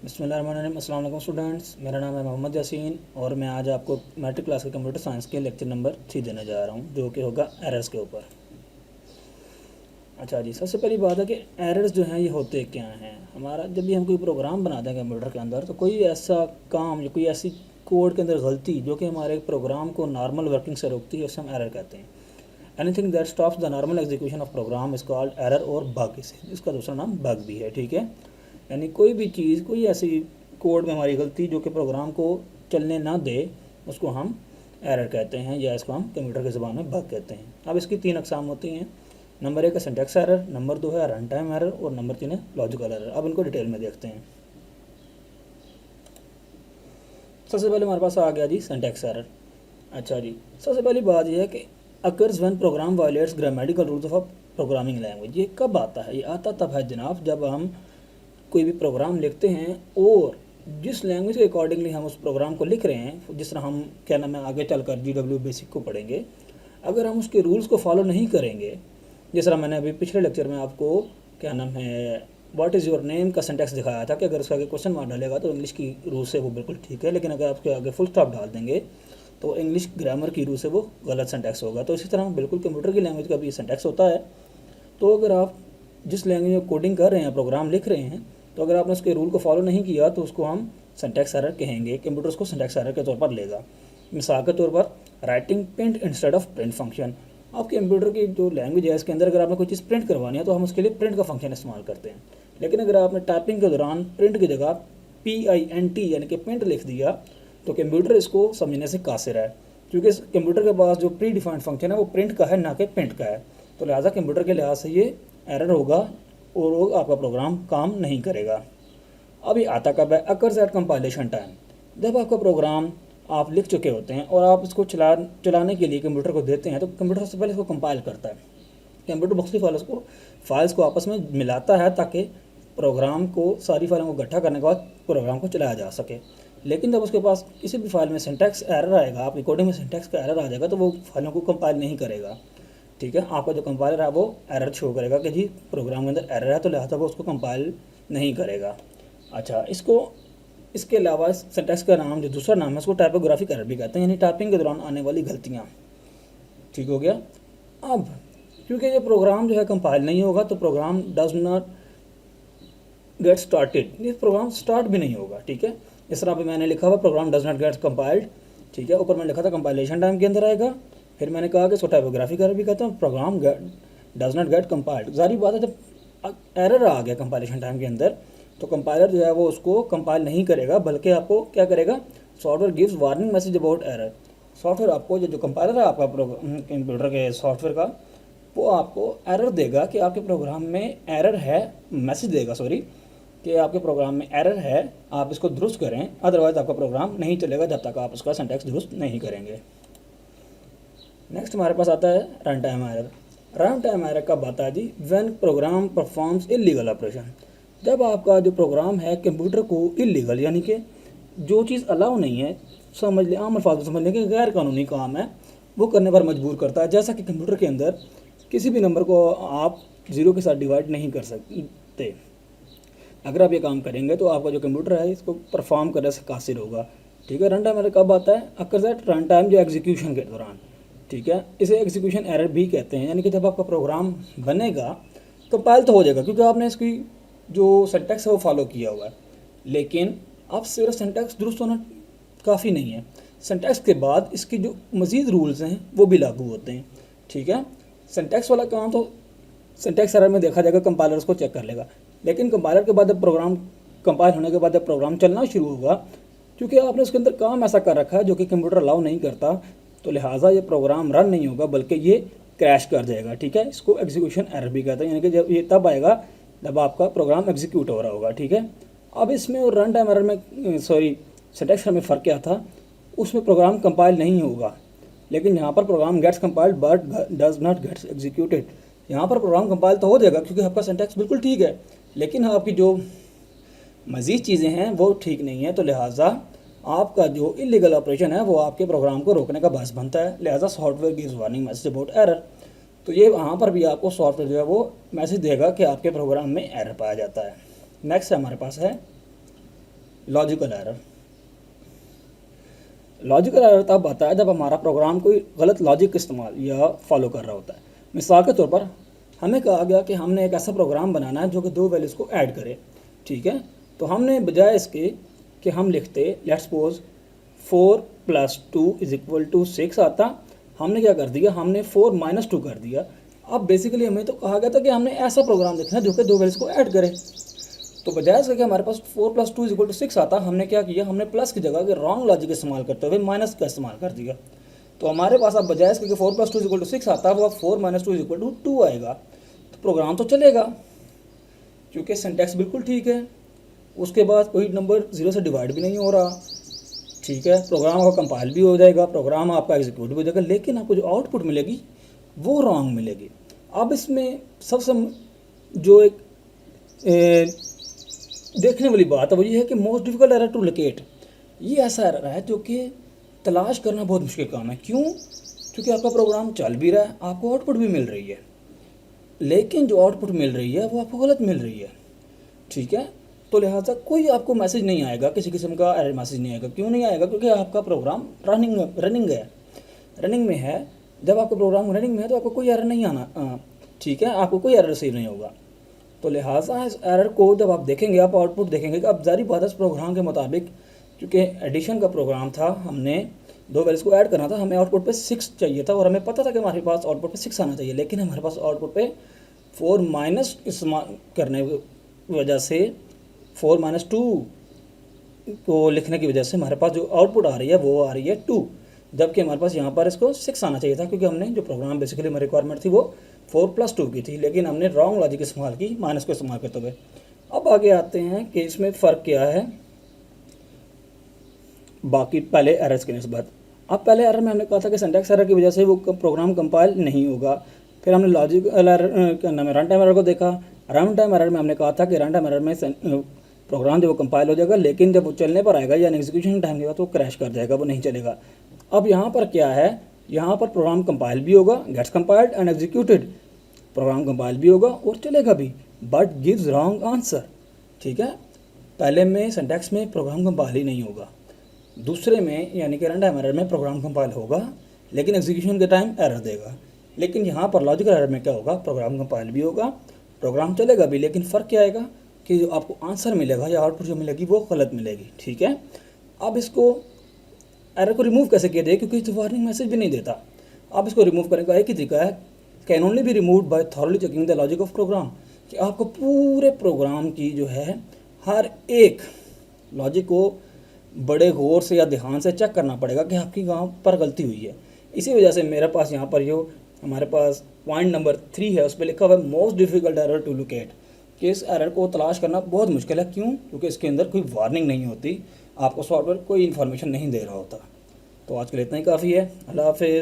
बिस्मिल्लाहिर्रहमानिर्रहीम। अस्सलाम वालेकुम स्टूडेंट्स, मेरा नाम है मोहम्मद यासीन और मैं आज आपको मैट्रिक क्लास के कंप्यूटर साइंस के लेक्चर नंबर 3 देने जा रहा हूँ, जो कि होगा एरर्स के ऊपर। अच्छा जी, सबसे पहली बात है कि एरर्स जो हैं ये होते क्या हैं। हमारा जब भी हम कोई प्रोग्राम बनाते हैं कंप्यूटर के अंदर, तो कोई ऐसा काम या कोई ऐसी कोड के अंदर गलती जो कि हमारे प्रोग्राम को नॉर्मल वर्किंग से रोकती है, उसे हम एरर कहते हैं। Anything that stops the normal execution of program is called error और बग। इसका दूसरा नाम बग भी है, ठीक है। यानी कोई भी चीज़, कोई ऐसी कोड में हमारी गलती जो कि प्रोग्राम को चलने ना दे, उसको हम एरर कहते हैं, या इसको हम कंप्यूटर की ज़बान में बग कहते हैं। अब इसकी 3 अकसाम होती हैं। नंबर 1 है सिंटैक्स एरर, नंबर 2 है रन टाइम एरर और नंबर 3 है लॉजिकल एरर। अब इनको डिटेल में देखते हैं। सबसे पहले हमारे पास आ गया जी सिंटैक्स एरर। अच्छा जी, सबसे पहली बात यह है कि occurs when program violates grammatical rules of a programming language. ये कब आता है? ये आता तब है जनाब, जब हम कोई भी प्रोग्राम लिखते हैं और जिस लैंग्वेज के अकॉर्डिंगली हम उस प्रोग्राम को लिख रहे हैं, जिस तरह हम क्या नाम है आगे चलकर GW बेसिक को पढ़ेंगे, अगर हम उसके रूल्स को फॉलो नहीं करेंगे, जिस तरह मैंने अभी पिछले लेक्चर में आपको क्या नाम है व्हाट इज़ योर नेम का सिंटैक्स दिखाया था कि अगर उसका आगे क्वेश्चन मार्क डालेगा तो इंग्लिश की रूल से वो बिल्कुल ठीक है, लेकिन अगर आपके आगे फुल स्टॉप डाल देंगे तो इंग्लिश ग्रामर की रूल से वो गलत सिंटैक्स होगा। तो इसी तरह बिल्कुल कंप्यूटर की लैंग्वेज का भी सिंटैक्स होता है। तो अगर आप जिस लैंग्वेज में कोडिंग कर रहे हैं, प्रोग्राम लिख रहे हैं, तो अगर आपने उसके रूल को फॉलो नहीं किया तो उसको हम सिंटैक्स एरर कहेंगे। कंप्यूटर उसको सिंटैक्स एरर के तौर पर लेगा। मिसाल के तौर पर writing print instead of print function. आपके कंप्यूटर की जो लैंग्वेज है, इसके अंदर अगर आपने कोई चीज़ प्रिंट करवानी है तो हम उसके लिए प्रिंट का फंक्शन इस्तेमाल करते हैं। लेकिन अगर आपने टाइपिंग के दौरान प्रिंट की जगह PINT यानी कि प्रिंट लिख दिया, तो कंप्यूटर इसको समझने से कासिर है, क्योंकि कंप्यूटर के पास जो प्री डिफाइंड फंक्शन है वो प्रिंट का है, ना कि प्रिंट का है। तो लिहाजा कंप्यूटर के लिहाज से ये एरर होगा और वो आपका प्रोग्राम काम नहीं करेगा। अब ये आता कब है? Occurs at compilation time. जब आपका प्रोग्राम आप लिख चुके होते हैं और आप इसको चलाने के लिए कंप्यूटर को देते हैं, तो कंप्यूटर सबसे पहले इसको कंपाइल करता है। कंप्यूटर मुख्तलिफ फाइल्स को आपस में मिलाता है ताकि प्रोग्राम को, सारी फाइलों को इकट्ठा करने के बाद प्रोग्राम को चलाया जा सके। लेकिन जब उसके पास किसी भी फाइल में सिंटैक्स एरर आएगा, आपकी कोडिंग में सिंटैक्स का एरर आ जाएगा, तो वो फाइलों को कंपाइल नहीं करेगा, ठीक है। आपका जो कंपाइलर है वो एरर शो करेगा कि जी प्रोग्राम के अंदर एरर है, तो लिहाजा वो उसको कंपाइल नहीं करेगा। अच्छा, इसके अलावा सिंटैक्स का नाम, जो दूसरा नाम है, उसको टाइपोग्राफिक एरर भी कहते हैं, यानी टाइपिंग के दौरान आने वाली गलतियाँ। ठीक हो गया। अब क्योंकि ये प्रोग्राम जो है कंपाइल नहीं होगा, तो program does not get started, ये प्रोग्राम स्टार्ट भी नहीं होगा, ठीक है। इस तरह पे मैंने लिखा हुआ program does not get compiled, ठीक है। ऊपर मैंने लिखा था कंपाइलेशन टाइम के अंदर आएगा। फिर मैंने कहा कि इसको टाइपोग्राफिक एरर भी कहते हैं, program does not get compiled. जारी बात है, जब एरर आ गया कंपाइलेशन टाइम के अंदर, तो कंपाइलर जो है वो उसको कंपाइल नहीं करेगा, बल्कि आपको क्या करेगा, software gives warning message about error. Software आपको, जो कंपाइलर है आपका कंप्यूटर के सॉफ्टवेयर का, वो आपको एरर देगा कि आपके प्रोग्राम में एरर है, मैसेज देगा सॉरी, कि आपके प्रोग्राम में एरर है, आप इसको दुरुस्त करें, अदरवाइज आपका प्रोग्राम नहीं चलेगा जब तक आप उसका सिंटैक्स दुरुस्त नहीं करेंगे। नेक्स्ट हमारे पास आता है run time error. Run time error कब आता है जी? When program performs illegal operation. जब आपका जो प्रोग्राम है कंप्यूटर को इलीगल, यानी कि जो चीज़ अलाउ नहीं है, समझ लें, आम अल्फाज में समझ लें कि गैर कानूनी काम है, वो करने पर मजबूर करता है। जैसा कि कंप्यूटर के अंदर किसी भी नंबर को आप 0 के साथ डिवाइड नहीं कर सकते। अगर आप ये काम करेंगे तो आपका जो कंप्यूटर है इसको परफॉर्म करने से कासिर होगा, ठीक है। रन टाइम एरर कब आता है? अक्सर दैट रन टाइम, जो एग्जीक्यूशन के दौरान, ठीक है। इसे एग्जीक्यूशन एरर भी कहते हैं, यानी कि जब आपका प्रोग्राम बनेगा, कंपाइल तो हो जाएगा क्योंकि आपने इसकी जो सिंटैक्स है वो फॉलो किया हुआ है, लेकिन अब सिर्फ सिंटैक्स दुरुस्त होना काफ़ी नहीं है, सिंटैक्स के बाद इसकी जो मज़ीद रूल्स हैं वो भी लागू होते हैं, ठीक है। सिंटैक्स वाला काम तो सिंटैक्स एरर में देखा जाएगा, कंपाइलर उसको चेक कर लेगा, लेकिन कंपाइलर के बाद जब प्रोग्राम कंपाइल होने के बाद जब प्रोग्राम चलना शुरू होगा, क्योंकि आपने उसके अंदर काम ऐसा कर रखा है जो कि कंप्यूटर अलाउ नहीं करता, तो लिहाजा ये प्रोग्राम रन नहीं होगा बल्कि ये क्रैश कर जाएगा, ठीक है। इसको एग्जीक्यूशन एरर भी कहते हैं, यानी कि जब ये तब आएगा जब आपका प्रोग्राम एग्जीक्यूट हो रहा होगा, ठीक है। अब इसमें और रन टाइम एरर में, सॉरी, सिंटैक्स में फ़र्क क्या था? उसमें प्रोग्राम कंपाइल नहीं होगा, लेकिन यहाँ पर program gets compiled but does not gets executed. यहाँ पर प्रोग्राम कंपाइल तो हो जाएगा क्योंकि आपका सिंटैक्स बिल्कुल ठीक है, लेकिन आपकी जो मज़ीद चीज़ें हैं वो ठीक नहीं है, तो लिहाजा आपका जो इलीगल ऑपरेशन है वो आपके प्रोग्राम को रोकने का बायस बनता है। लिहाजा software gives warning message about error. तो ये वहाँ पर भी आपको सॉफ्टवेयर जो है वो मैसेज देगा कि आपके प्रोग्राम में एरर पाया जाता है। नेक्स्ट हमारे पास है लॉजिकल एरर। लॉजिकल एरर तब आता है जब हमारा प्रोग्राम कोई गलत लॉजिक इस्तेमाल या फॉलो कर रहा होता है। मिसाल के तौर पर हमें कहा गया कि हमने एक ऐसा प्रोग्राम बनाना है जो कि दो वैल्यूज़ को ऐड करे, ठीक है। तो हमने बजाय इसके कि हम लिखते लेट्स सपोज 4 + 2 = 6 आता, हमने क्या कर दिया, हमने 4 - 2 कर दिया। अब बेसिकली हमें तो कहा गया था कि हमने ऐसा प्रोग्राम लिखना है जो कि दो वैल्यूज़ को ऐड करे। तो बजाय इसके कि हमारे पास 4 + 2 = 6 आता, हमने क्या किया, हमने प्लस की जगह के रॉन्ग लॉजिक इस्तेमाल करते हुए माइनस का इस्तेमाल कर दिया। तो हमारे पास अब बजाय इसके कि 4 + 2 = 6 आता, वो अब 4 - 2 = 2 आएगा। तो प्रोग्राम तो चलेगा क्योंकि सिंटैक्स बिल्कुल ठीक है, उसके बाद कोई नंबर 0 से डिवाइड भी नहीं हो रहा, ठीक है। प्रोग्राम आपका कंपाइल भी हो जाएगा, प्रोग्राम आपका एग्जीक्यूट भी हो जाएगा, लेकिन आपको जो आउटपुट मिलेगी वो रॉन्ग मिलेगी। अब इसमें सबसे जो एक देखने वाली बात है वो ये है कि most difficult error to locate, ये ऐसा एरर है जो कि तलाश करना बहुत मुश्किल काम है। क्यों? क्योंकि आपका प्रोग्राम चल भी रहा है, आपको आउटपुट भी मिल रही है, लेकिन जो आउटपुट मिल रही है वो आपको गलत मिल रही है, ठीक है। तो लिहाजा कोई आपको मैसेज नहीं आएगा, किसी किस्म का एरर मैसेज नहीं आएगा। क्यों नहीं आएगा? क्योंकि आपका प्रोग्राम रनिंग में है। जब आपका प्रोग्राम रनिंग में है तो आपको कोई एरर नहीं आना, ठीक है, आपको कोई एरर रिसीव नहीं होगा। तो लिहाजा इस एरर को जब आप देखेंगे, आप आउटपुट देखेंगे कि अब जारी बात है इस प्रोग्राम के मुताबिक, क्योंकि एडिशन का प्रोग्राम था, हमने दो वैल्यूज़ को ऐड करना था, हमें आउटपुट पे 6 चाहिए था और हमें पता था कि हमारे पास आउटपुट पे 6 आना चाहिए, लेकिन हमारे पास आउटपुट पे 4 माइनस इस्तेमाल करने की वजह से 4 - 2 को लिखने की वजह से हमारे पास जो आउटपुट आ रही है वो आ रही है 2, जबकि हमारे पास यहाँ पर इसको 6 आना चाहिए था, क्योंकि हमने जो प्रोग्राम बेसिकली हमारी रिक्वायरमेंट थी वो 4 + 2 की थी, लेकिन हमने रॉन्ग लॉजिक इस्तेमाल की, माइनस को इस्तेमाल करते हुए। अब आगे आते हैं कि इसमें फ़र्क क्या है बाकी पहले एरर्स की निस्बत। अब पहले एरर में हमने कहा था कि सिंटैक्स एरर की वजह से वो प्रोग्राम कंपाइल नहीं होगा। फिर हमने लॉजिकल एरर क्या नाम है, रन टाइम एरर को देखा। रन टाइम एरर में हमने कहा था कि रन टाइम एरर में प्रोग्राम जब वो कंपाइल हो जाएगा, लेकिन जब वो चलने पर आएगा या एग्जीक्यूशन टाइम के बाद वो क्रैश कर जाएगा, वो नहीं चलेगा। अब यहाँ पर क्या है, यहाँ पर प्रोग्राम कंपाइल भी होगा, gets compiled and executed, program compile भी होगा और चलेगा भी, बट गिव्स रॉन्ग आंसर, ठीक है। पहले में सिंटैक्स में प्रोग्राम कंपाइल ही नहीं होगा, दूसरे में यानी कि रन टाइम एरर में प्रोग्राम कंपाइल होगा लेकिन एग्जीक्यूशन के टाइम एरर देगा। लेकिन यहाँ पर लॉजिकल एरर में क्या होगा, प्रोग्राम कंपाइल भी होगा, प्रोग्राम चलेगा भी, लेकिन फ़र्क क्या आएगा कि जो आपको आंसर मिलेगा या आउटपुट जो मिलेगी वो गलत मिलेगी, ठीक है। अब इसको एरर को रिमूव कैसे किया जाए, क्योंकि तो वार्निंग मैसेज भी नहीं देता। अब इसको रिमूव करने का एक ही तरीका है, can only be removed by thoroughly checking the logic of program, कि आपको पूरे प्रोग्राम की जो है हर एक लॉजिक को बड़े गौर से या ध्यान से चेक करना पड़ेगा कि आपकी कहाँ पर गलती हुई है। इसी वजह से मेरे पास यहाँ पर जो हमारे पास पॉइंट नंबर 3 है उस पर लिखा हुआ है most difficult error to locate, कि इस एरर को तलाश करना बहुत मुश्किल है। क्यों? क्योंकि इसके अंदर कोई वार्निंग नहीं होती, आपको सॉफ्टवेयर कोई इन्फॉर्मेशन नहीं दे रहा होता। तो आज के लिए इतना ही काफ़ी है। अल्लाह हाफिज़।